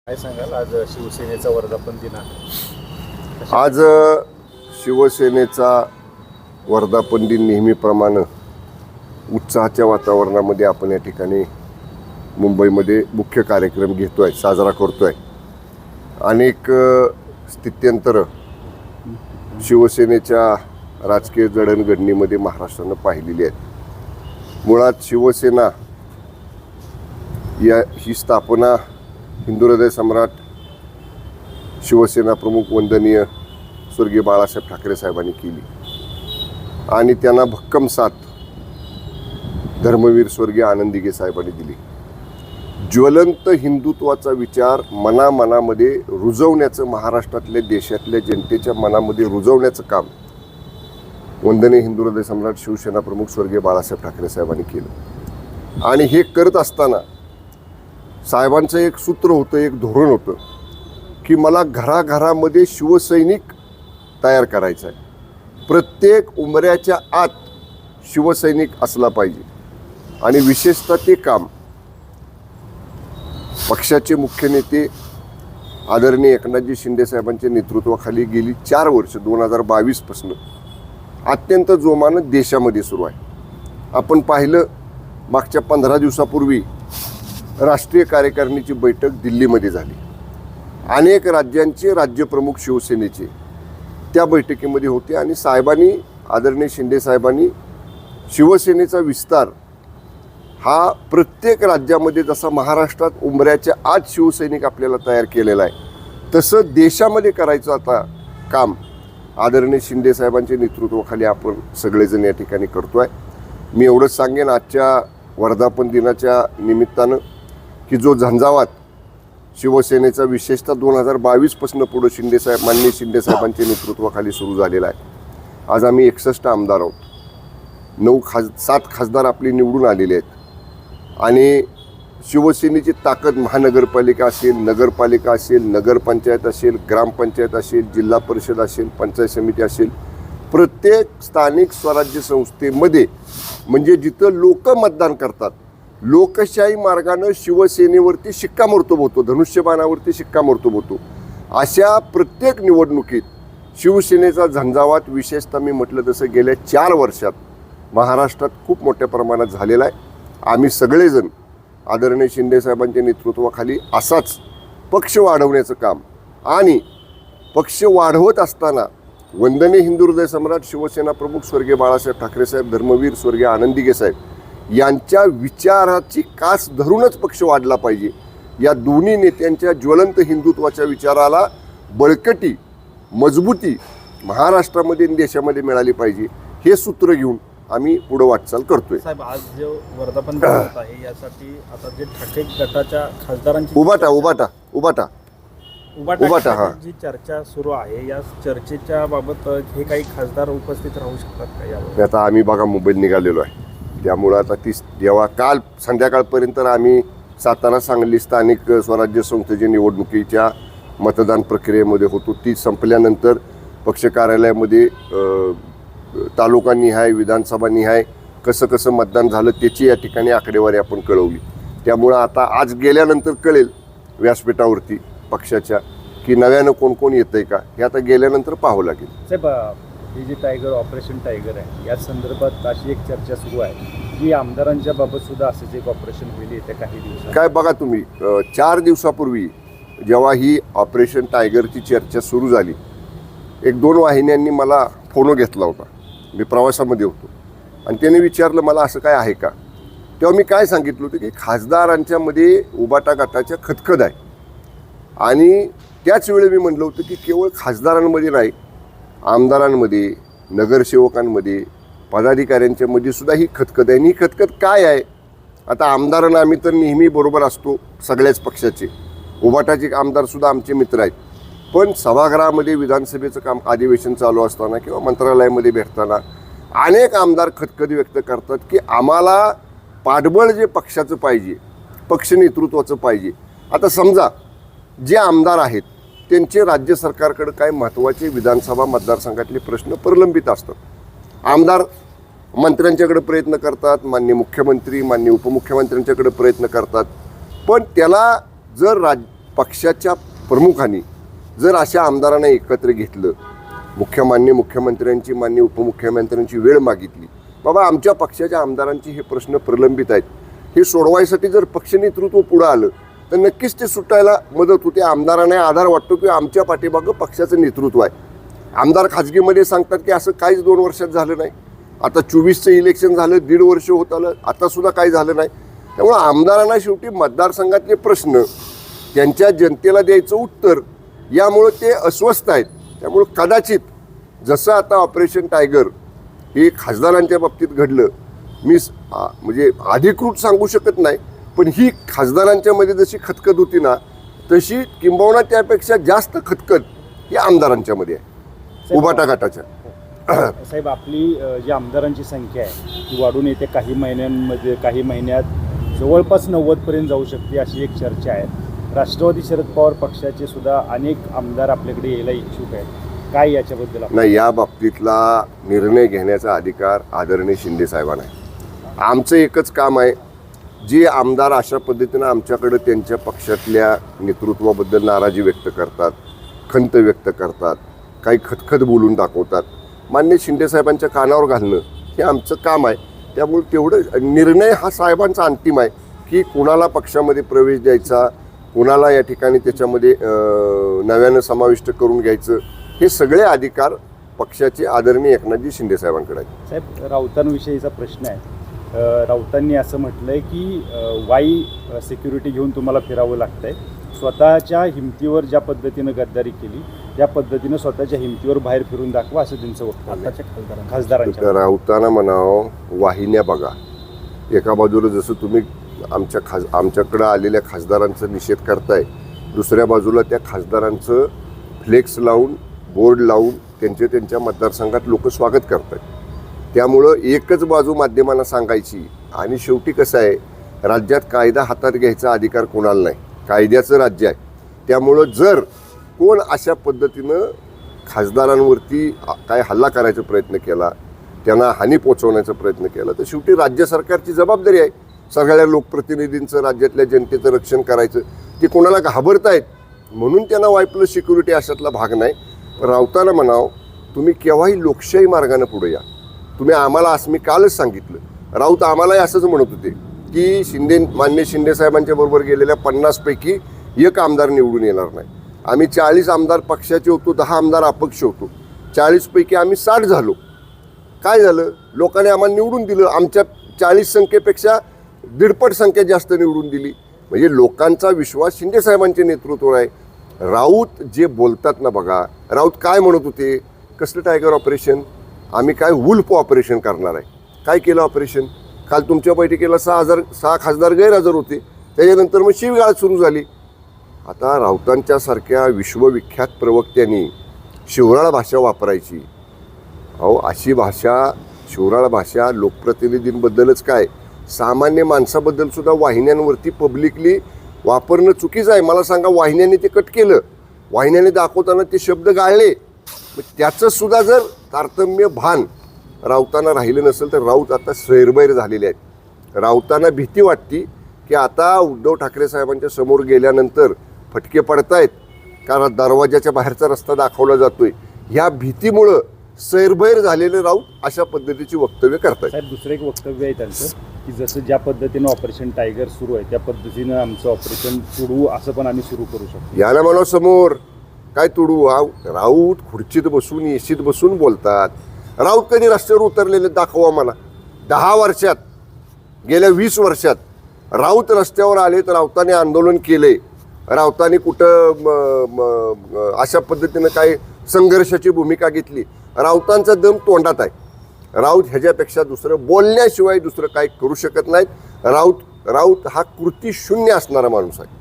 काय सांगाल आज शिवसेनेचा वर्धापन दिन आहे? आज शिवसेनेचा वर्धापन दिन नेहमीप्रमाणे उत्साहाच्या वातावरणामध्ये आपण या ठिकाणी मुंबईमध्ये मुख्य कार्यक्रम घेतोय, साजरा करतोय. अनेक स्थित्यंतर शिवसेनेच्या राजकीय जडणघडणीमध्ये महाराष्ट्रानं पाहिलेली आहेत. मुळात शिवसेना ही स्थापना हिंदू हृदय सम्राट शिवसेना प्रमुख वंदनीय स्वर्गीय बाळासाहेब ठाकरे साहेबांनी केली आणि त्यांना भक्कम साथ धर्मवीर स्वर्गीय आनंद दिघे साहेबांनी दिली. ज्वलंत हिंदुत्वाचा विचार मनामध्ये रुजवण्याचं, महाराष्ट्रातल्या देशातल्या जनतेच्या मनामध्ये रुजवण्याचं काम वंदनीय हिंदू हृदय सम्राट शिवसेना प्रमुख स्वर्गीय बाळासाहेब ठाकरे साहेबांनी केलं. आणि हे करत असताना साहेबांचं एक सूत्र होतं, एक धोरण होतं की मला घराघरामध्ये शिवसैनिक तयार करायचा आहे. प्रत्येक उंबऱ्याच्या आत शिवसैनिक असला पाहिजे. आणि विशेषतः ते काम पक्षाचे मुख्य नेते आदरणीय एकनाथजी शिंदे साहेबांच्या नेतृत्वाखाली गेली 4 वर्ष 2022 पासून अत्यंत जोमानं देशामध्ये सुरू आहे. आपण पाहिलं मागच्या 15 दिवसापूर्वी राष्ट्रीय कार्यकारिणीची बैठक दिल्लीमध्ये झाली. अनेक राज्यांचे राज्यप्रमुख शिवसेनेचे त्या बैठकीमध्ये होते आणि साहेबांनी, आदरणीय शिंदे साहेबांनी शिवसेनेचा विस्तार हा प्रत्येक राज्यामध्ये जसा महाराष्ट्रात उंबऱ्याच्या आत शिवसैनिक आपल्याला तयार केलेला आहे तसं देशामध्ये करायचं आता काम आदरणीय शिंदे साहेबांच्या नेतृत्वाखाली आपण सगळेजण या ठिकाणी करतो आहे. मी एवढंच सांगेन आजच्या वर्धापन दिनाच्या निमित्तानं की जो झंझावात शिवसेनेचा विशेषतः 2022 पासून पुढे माननीय शिंदे साहेबांच्या नेतृत्वाखाली सुरू झालेला आहे. आज आम्ही 61 आमदार आहोत. 7 खासदार आपले निवडून आलेले आहेत आणि शिवसेनेची ताकद महानगरपालिका असेल, नगरपालिका असेल, नगरपंचायत असेल, ग्रामपंचायत असेल, जिल्हा परिषद असेल, पंचायत समिती असेल, प्रत्येक स्थानिक स्वराज्य संस्थेमध्ये म्हणजे जिथं लोक मतदान करतात, लोकशाही मार्गानं शिवसेनेवरती शिक्कामोर्तब होतो, धनुष्यबाणावरती शिक्कामोर्तब होतो. अशा प्रत्येक निवडणुकीत शिवसेनेचा झंझावात विशेषतः मी म्हटलं तसं गेल्या 4 वर्षात महाराष्ट्रात खूप मोठ्या प्रमाणात झालेला आहे. आम्ही सगळेजण आदरणीय शिंदे साहेबांच्या नेतृत्वाखाली असाच पक्ष वाढवण्याचं काम आणि पक्ष वाढवत असताना वंदनीय हिंदू हृदय सम्राट शिवसेना प्रमुख स्वर्गीय बाळासाहेब ठाकरे साहेब, धर्मवीर स्वर्गीय आनंद दिघे साहेब यांच्या विचाराची कास धरूनच पक्ष वाढला पाहिजे. या दोन्ही नेत्यांच्या ज्वलंत हिंदुत्वाच्या विचाराला बळकटी, मजबूती महाराष्ट्रामध्ये आणि देशामध्ये मिळाली पाहिजे हे सूत्र घेऊन आम्ही पुढे वाटचाल करतोय. साहेब, आज जो वर्धापन दिन आहे यासाठी आता जे ठाकरे गटाच्या खासदारांची उबाटा हा जी चर्चा सुरू आहे, या चर्चेच्या बाबत हे काही खासदार उपस्थित राहू शकतात का यावर? आता आम्ही बघा मुंबईत निघालेलो आहे, त्यामुळं आता जेव्हा काल संध्याकाळपर्यंत आम्ही सातारा, सांगली स्थानिक स्वराज्य संस्थेच्या निवडणुकीच्या मतदान प्रक्रियेमध्ये होतो. ती संपल्यानंतर पक्ष कार्यालयामध्ये तालुकानिहाय, विधानसभानिहाय कसं मतदान झालं त्याची या ठिकाणी आकडेवारी आपण कळवली. त्यामुळं आता आज गेल्यानंतर कळेल व्यासपीठावरती पक्षाच्या की नव्यानं कोण येतंय का, हे आता गेल्यानंतर पाहावं लागेल. साहेब, हे जे टायगर, ऑपरेशन टायगर आहे, या संदर्भात अशी एक चर्चा सुरू आहे की आमदारांच्या बाबत सुद्धा असंच एक ऑपरेशन होईल येत्या काही दिवसात. काय बघा तुम्ही, 4 दिवसापूर्वी जेव्हा ही ऑपरेशन टायगरची चर्चा सुरू झाली, 1-2 वाहिन्यांनी मला फोन घेतला होता. मी प्रवासामध्ये होतो आणि त्याने विचारलं मला असं काय आहे का. तेव्हा मी काय सांगितलं होतं की खासदारांच्यामध्ये उबाटा गटाच्या खतखत आहे आणि त्याच वेळी मी म्हटलं होतं की केवळ खासदारांमध्ये नाही, आमदारांमध्ये, नगरसेवकांमध्ये, पदाधिकाऱ्यांच्यामध्ये सुद्धा ही खतखत आहे. आणि ही खतखत काय आहे? आता आमदारांना आम्ही तर नेहमी बरोबर असतो सगळ्याच पक्षाचे, उबाटाचे आमदारसुद्धा आमचे मित्र आहेत. पण सभागृहामध्ये विधानसभेचं काम, अधिवेशन चालू असताना किंवा मंत्रालयामध्ये भेटताना अनेक आमदार खतखत व्यक्त करतात की आम्हाला पाठबळ जे पक्षाचं पाहिजे, पक्ष नेतृत्वाचं पाहिजे. आता समजा जे आमदार आहेत त्यांचे राज्य सरकारकडे काय महत्त्वाचे विधानसभा मतदारसंघातले प्रश्न प्रलंबित असतात. आमदार मंत्र्यांच्याकडे प्रयत्न करतात, माननीय मुख्यमंत्री, माननीय उपमुख्यमंत्र्यांच्याकडे प्रयत्न करतात, पण त्याला जर पक्षाच्या प्रमुखांनी जर अशा आमदारांना एकत्र घेतलं, मान्य मुख्यमंत्र्यांची, मान्य उपमुख्यमंत्र्यांची वेळ मागितली, बाबा आमच्या पक्षाच्या आमदारांची हे प्रश्न प्रलंबित आहेत, हे सोडवायसाठी जर पक्ष नेतृत्व पुढं आलं तर नक्कीच ते सुटायला मदत होते. आमदारांना आधार वाटतो की आमच्या पाठीमागं पक्षाचं नेतृत्व आहे. आमदार खाजगीमध्ये सांगतात की असं काहीच 2 वर्षात झालं नाही. आता 24चं इलेक्शन झालं, 1.5 वर्ष होत आलं, आतासुद्धा काही झालं नाही. त्यामुळं आमदारांना शेवटी मतदारसंघातले प्रश्न त्यांच्या जनतेला द्यायचं उत्तर, यामुळं ते अस्वस्थ आहेत. त्यामुळं कदाचित जसं आता ऑपरेशन टायगर हे खासदारांच्या बाबतीत घडलं, मी म्हणजे अधिकृत सांगू शकत नाही, पण ही खासदारांच्या मध्ये जशी खतखत होती ना, तशी किंबहुना त्यापेक्षा जास्त खतखत ही आमदारांच्या मध्ये आहे, उभाटा गटाच्या. साहेब, आपली जी आमदारांची संख्या आहे ती वाढून येते. काही महिन्यात जवळपास 90पर्यंत जाऊ शकते अशी एक चर्चा आहे. राष्ट्रवादी शरद पवार पक्षाचे सुद्धा अनेक आमदार आपल्याकडे यायला इच्छुक आहेत. काय याच्याबद्दल नाही, या बाबतीतला निर्णय घेण्याचा अधिकार आदरणीय शिंदे साहेबांना आहे. आमचं एकच काम आहे, जे आमदार अशा पद्धतीनं आमच्याकडे त्यांच्या पक्षातल्या नेतृत्वाबद्दल नाराजी व्यक्त करतात, खंत व्यक्त करतात, काही खतखत बोलून दाखवतात, मान्य शिंदे साहेबांच्या कानावर घालणं हे आमचं काम आहे. त्यामुळे तेवढं निर्णय हा साहेबांचा अंतिम आहे की कुणाला पक्षामध्ये प्रवेश द्यायचा, कुणाला या ठिकाणी त्याच्यामध्ये नव्यानं समाविष्ट करून घ्यायचं, हे सगळे अधिकार पक्षाचे आदरणीय एकनाथजी शिंदे साहेबांकडे आहेत. साहेब, राऊतांविषयीचा प्रश्न आहे. राऊतांनी असं म्हटलं आहे की वाई सिक्युरिटी घेऊन तुम्हाला फिरावं लागतं आहे. स्वतःच्या हिमतीवर ज्या पद्धतीनं गद्दारी केली त्या पद्धतीनं स्वतःच्या हिमतीवर बाहेर फिरून दाखवा, असं त्यांचं वक्तव्य आहे खासदारांच्या. राऊतांना म्हणावं, वाहिन्या बघा. एका बाजूला जसं तुम्ही आमच्याकडं आलेल्या खासदारांचा निषेध करताय, दुसऱ्या बाजूला त्या खासदारांचं फ्लेक्स लावून, बोर्ड लावून त्यांच्या मतदारसंघात लोक स्वागत करतात. त्यामुळं एकच बाजू माध्यमांना सांगायची, आणि शेवटी कसं आहे, राज्यात कायदा हातात घ्यायचा अधिकार कोणाला नाही, कायद्याचं राज्य आहे. त्यामुळं जर कोण अशा पद्धतीनं खासदारांवरती काय हल्ला करायचा प्रयत्न केला, त्यांना हानी पोचवण्याचा प्रयत्न केला, तर शेवटी राज्य सरकारची जबाबदारी आहे सगळ्या लोकप्रतिनिधींचं, राज्यातल्या जनतेचं रक्षण करायचं. ते कोणाला घाबरतायत म्हणून त्यांना वाईपलं सिक्युरिटी अशातला भाग नाही. राऊतांना म्हणावं, तुम्ही केव्हाही लोकशाही मार्गाने पुढे या. तुम्ही आम्हाला, असं मी कालच सांगितलं, राऊत आम्हालाही असंच म्हणत होते की मान्य शिंदे साहेबांच्या बरोबर गेलेल्या 50 पैकी 1 आमदार निवडून येणार नाही. आम्ही 40 आमदार पक्षाचे होतो, 10 आमदार अपक्ष होतो, 40 पैकी आम्ही 60 झालो. काय झालं, लोकांनी आम्हाला निवडून दिलं. आमच्या 40 संख्येपेक्षा 1.5 संख्या जास्त निवडून दिली. म्हणजे लोकांचा विश्वास शिंदे साहेबांच्या नेतृत्वावर आहे. राऊत जे बोलतात ना, बघा, राऊत काय म्हणत होते, कसलं टायगर ऑपरेशन, आम्ही काय वुल्फ ऑपरेशन करणार आहे. काय केलं ऑपरेशन, काल तुमच्या बैठकीला 6 खासदार गैरहजर होते, त्याच्यानंतर मग शिवीगाळ सुरू झाली. आता राऊतांच्यासारख्या विश्वविख्यात प्रवक्त्यांनी शिवराळ भाषा वापरायची. अहो, अशी भाषा, शिवराळ भाषा लोकप्रतिनिधींबद्दलच काय, सामान्य माणसाबद्दल सुद्धा वाहिन्यांवरती पब्लिकली वापरणं चुकीचं आहे. मला सांगा, वाहिन्यांनी ते कट केलं, वाहिन्यांनी दाखवताना ते शब्द गाळले, त्याचं सुद्धा जर तारतम्य भान राऊतांना राहिलं नसेल तर राऊत आता सैरबैर झालेले आहेत. राऊतांना भीती वाटती की आता उद्धव ठाकरे साहेबांच्या समोर गेल्यानंतर फटके पडतायत, कारण दरवाजाच्या बाहेरचा रस्ता दाखवला जातोय. ह्या भीतीमुळं सैरबैर झालेले राऊत अशा पद्धतीची वक्तव्य करतात. साहेब, दुसरं एक वक्तव्य आहे त्यांचं की जसं ज्या पद्धतीनं ऑपरेशन टायगर सुरू आहे त्या पद्धतीनं आमचं ऑपरेशन तुडवू, असं पण आम्ही सुरू करू शकतो. याला म्हणा समोर काय तुडू. राऊत खुर्चीत बसून, एसीत बसून बोलतात. राऊत कधी रस्त्यावर उतरलेले दाखवा मला. 10 वर्षात, गेल्या 20 वर्षात राऊत रस्त्यावर आले तर राऊतांनी आंदोलन केले, राऊतांनी कुठं अशा पद्धतीनं काय संघर्षाची भूमिका घेतली. राऊतांचा दम तोंडात आहे. राऊत ह्याच्यापेक्षा दुसरं बोलण्याशिवाय दुसरं काही करू शकत नाहीत. राऊत हा कृती शून्य असणारा माणूस आहे.